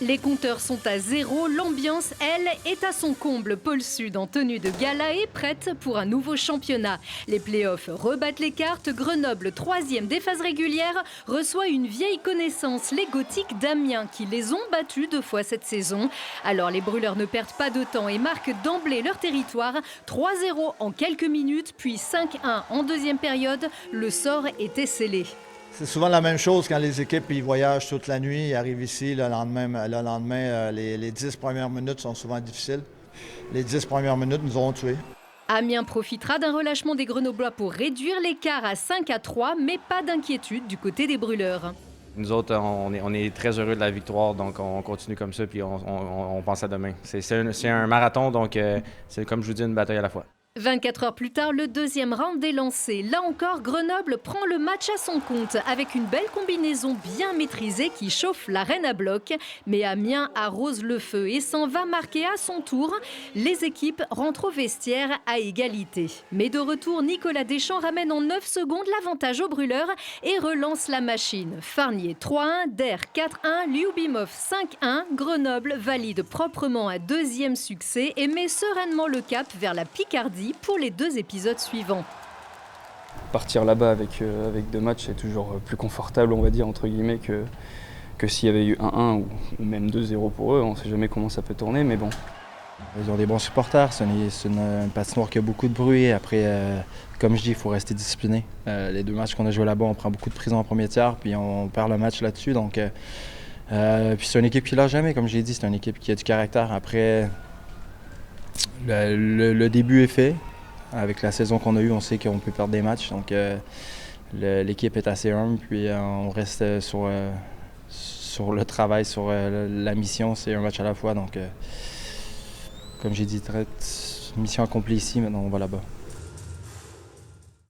Les compteurs sont à zéro, l'ambiance, elle, est à son comble. Pôle Sud, en tenue de gala, est prête pour un nouveau championnat. Les playoffs rebattent les cartes. Grenoble, 3e des phases régulières, reçoit une vieille connaissance, les Gothiques d'Amiens, qui les ont battus 2 fois cette saison. Alors les brûleurs ne perdent pas de temps et marquent d'emblée leur territoire. 3-0 en quelques minutes, puis 5-1 en deuxième période. Le sort était scellé. C'est souvent la même chose quand les équipes ils voyagent toute la nuit, ils arrivent ici, le lendemain, les 10 premières minutes sont souvent difficiles. Les 10 premières minutes nous ont tués. Amiens profitera d'un relâchement des Grenoblois pour réduire l'écart à 5-3, mais pas d'inquiétude du côté des brûleurs. Nous autres, on est très heureux de la victoire, donc on continue comme ça, puis on pense à demain. C'est un marathon, donc c'est comme je vous dis, une bataille à la fois. 24 heures plus tard, le deuxième round est lancé. Là encore, Grenoble prend le match à son compte avec une belle combinaison bien maîtrisée qui chauffe l'arène à bloc. Mais Amiens arrose le feu et s'en va marquer à son tour. Les équipes rentrent au vestiaire à égalité. Mais de retour, Nicolas Deschamps ramène en 9 secondes l'avantage aux brûleurs et relance la machine. Farnier 3-1, Der 4-1, Lyubimov 5-1. Grenoble valide proprement un deuxième succès et met sereinement le cap vers la Picardie pour les 2 épisodes suivants. Partir là-bas avec 2 matchs, c'est toujours plus confortable, on va dire, entre guillemets, que s'il y avait eu 1-1 ou même 2-0 pour eux. On ne sait jamais comment ça peut tourner, mais bon. Ils ont des bons supporters, c'est une patinoire qui a beaucoup de bruit. Après, comme je dis, il faut rester discipliné. Les 2 matchs qu'on a joués là-bas, on prend beaucoup de prison en premier tiers, puis on perd le match là-dessus. Donc, puis c'est une équipe qui ne lâche jamais, comme j'ai dit, c'est une équipe qui a du caractère. Après, le début est fait. Avec la saison qu'on a eue, on sait qu'on peut perdre des matchs. Donc l'équipe est assez humble. Puis on reste sur le travail, sur la mission. C'est un match à la fois. Donc comme j'ai dit, mission accomplie ici. Maintenant, on va là-bas.